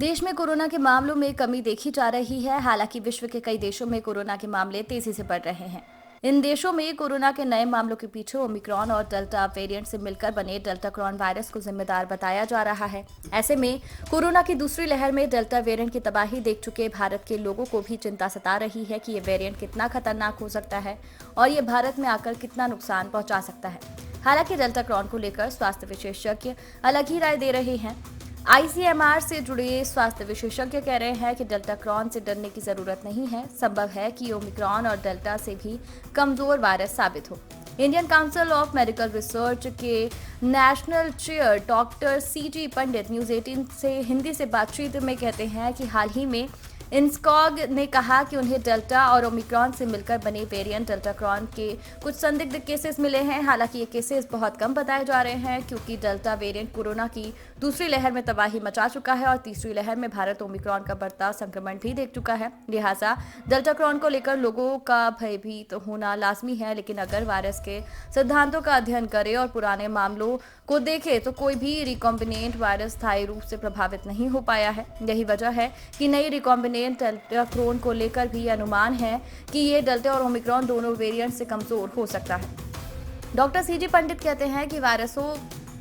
देश में कोरोना के मामलों में कमी देखी जा रही है। हालांकि विश्व के कई देशों में कोरोना के मामले तेजी से बढ़ रहे हैं। इन देशों में कोरोना के नए मामलों के पीछे ओमिक्रॉन और डेल्टा वेरिएंट से मिलकर बने डेल्टा क्रॉन वायरस को जिम्मेदार बताया जा रहा है। ऐसे में कोरोना की दूसरी लहर में डेल्टा वेरिएंट की तबाही देख चुके भारत के लोगों को भी चिंता सता रही है कि ये वेरिएंट कितना खतरनाक हो सकता है और ये भारत में आकर कितना नुकसान पहुंचा सकता है। हालांकि डेल्टा क्रॉन को लेकर स्वास्थ्य विशेषज्ञ अलग ही राय दे रहे हैं। आईसीएमआर से जुड़े स्वास्थ्य विशेषज्ञ कह रहे हैं कि डेल्टा क्रॉन से डरने की जरूरत नहीं है। संभव है कि ओमिक्रॉन और डेल्टा से भी कमजोर वायरस साबित हो। Indian council of medical research के नेशनल चेयर डॉक्टर सीजी पंडित न्यूज 18 से हिंदी से बातचीत में कहते हैं कि हाल ही में इंस्कॉग ने कहा कि उन्हें डेल्टा और ओमिक्रॉन से मिलकर बने वेरिएंट डेल्टा क्रॉन के कुछ संदिग्ध केसेस मिले हैं। हालांकि ये केसेस बहुत कम बताए जा रहे हैं क्योंकि डेल्टा वेरिएंट कोरोना की दूसरी लहर में तबाही मचा चुका है और तीसरी लहर में भारत ओमिक्रॉन का बढ़ता संक्रमण भी देख चुका है। लिहाजा डेल्टा क्रॉन को लेकर लोगों का भयभीत होना लाजमी है। लेकिन अगर वायरस के सिद्धांतों का अध्ययन करें और पुराने मामलों को देखें तो कोई भी रिकॉम्बिनेंट वायरस स्थायी रूप से प्रभावित नहीं हो पाया है। यही वजह है कि नई रिकॉम्बिनेंट डेल्टा क्रॉन को लेकर भी अनुमान है कि ये डेल्टा और ओमिक्रॉन दोनों वेरिएंट से कमजोर हो सकता है। डॉक्टर सीजी पंडित कहते हैं कि वायरसों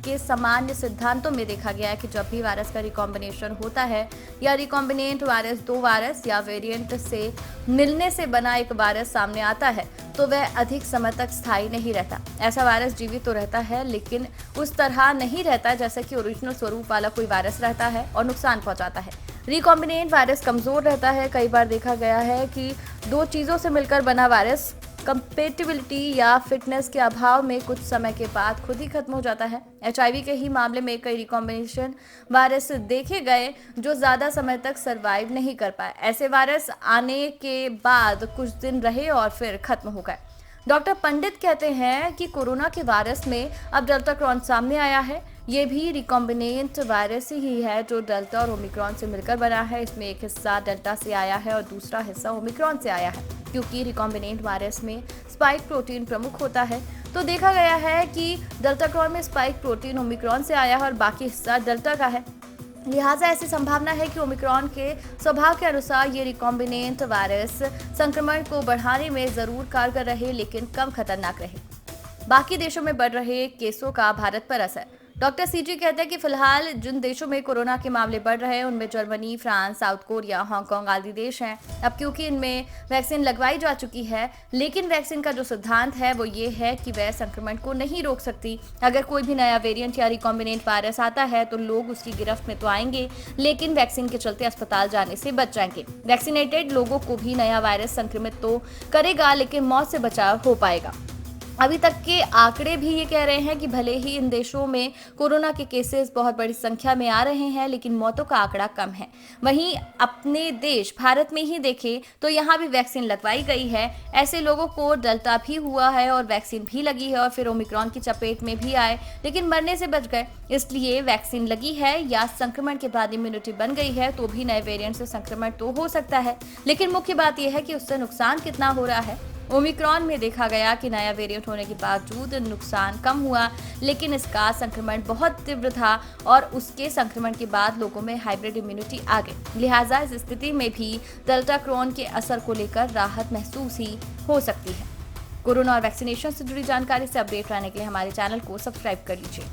के सामान्य सिद्धांतों में देखा गया है कि जब भी वायरस का रिकॉम्बिनेशन होता है या रिकॉम्बिनेंट वायरस दो वायरस या वेरिएंट से मिलने से बना एक वायरस सामने आता है तो वह अधिक समय तक स्थायी नहीं रहता। ऐसा वायरस जीवित तो रहता है लेकिन उस तरह नहीं रहता जैसे कि ओरिजिनल स्वरूप वाला कोई वायरस रहता है और नुकसान पहुंचाता है। रिकॉम्बिनेंट वायरस कमजोर रहता है। कई बार देखा गया है कि दो चीजों से मिलकर बना वायरस कंपेटिबिलिटी या फिटनेस के अभाव में कुछ समय के बाद खुद ही खत्म हो जाता है। एचआईवी के ही मामले में कई रिकॉम्बिनेशन वायरस देखे गए जो ज्यादा समय तक सरवाइव नहीं कर पाए। ऐसे वायरस आने के बाद कुछ दिन रहे और फिर खत्म हो गए। डॉक्टर पंडित कहते हैं कि कोरोना के वायरस में अब डेल्टा क्रॉन सामने आया है। ये भी रिकॉम्बिनेंट वायरस ही है जो डेल्टा और ओमिक्रॉन से मिलकर बना है। इसमें एक हिस्सा डेल्टा से आया है और दूसरा हिस्सा ओमिक्रॉन से आया है। क्योंकि रिकॉम्बिनेंट वायरस में स्पाइक प्रोटीन प्रमुख होता है तो देखा गया है कि डेल्टा क्रॉन में स्पाइक प्रोटीन ओमिक्रॉन से आया है और बाकी हिस्सा डेल्टा का है। लिहाजा ऐसी संभावना है कि ओमिक्रॉन के स्वभाव के अनुसार ये रिकॉम्बिनेंट वायरस संक्रमण को बढ़ाने में जरूर कारगर रहे लेकिन कम खतरनाक रहे। बाकी देशों में बढ़ रहे केसों का भारत पर असर। डॉक्टर सीजी कहते हैं कि फिलहाल जिन देशों में कोरोना के मामले बढ़ रहे हैं उनमें Germany, France, south Korea, Hong Kong आदि देश हैं। अब क्योंकि इनमें वैक्सीन लगवाई जा चुकी है लेकिन वैक्सीन का जो सिद्धांत है वो ये है कि वह संक्रमण को नहीं रोक सकती। अगर कोई भी नया वेरिएंट या रिकॉम्बिनेंट वायरस आता है तो लोग उसकी गिरफ्त में तो आएंगे लेकिन वैक्सीन के चलते अस्पताल जाने से बच जाएंगे। वैक्सीनेटेड लोगों को भी नया वायरस संक्रमित तो करेगा लेकिन मौत से बचाव हो पाएगा। अभी तक के आंकड़े भी ये कह रहे हैं कि भले ही इन देशों में कोरोना के केसेस बहुत बड़ी संख्या में आ रहे हैं लेकिन मौतों का आंकड़ा कम है। वहीं अपने देश भारत में ही देखें तो यहाँ भी वैक्सीन लगवाई गई है। ऐसे लोगों को डेल्टा भी हुआ है और वैक्सीन भी लगी है और फिर ओमिक्रॉन की चपेट में भी आए लेकिन मरने से बच गए। इसलिए वैक्सीन लगी है या संक्रमण के बाद इम्यूनिटी बन गई है तो भी नए वेरिएंट से संक्रमण तो हो सकता है लेकिन मुख्य बात यह है कि उससे नुकसान कितना हो रहा है। ओमिक्रॉन में देखा गया कि नया वेरिएंट होने के बावजूद नुकसान कम हुआ लेकिन इसका संक्रमण बहुत तीव्र था और उसके संक्रमण के बाद लोगों में हाइब्रिड इम्यूनिटी आ गई। लिहाजा इस स्थिति में भी डेल्टा क्रॉन के असर को लेकर राहत महसूस ही हो सकती है। कोरोना और वैक्सीनेशन से जुड़ी जानकारी से अपडेट रहने के लिए हमारे चैनल को सब्सक्राइब कर लीजिए।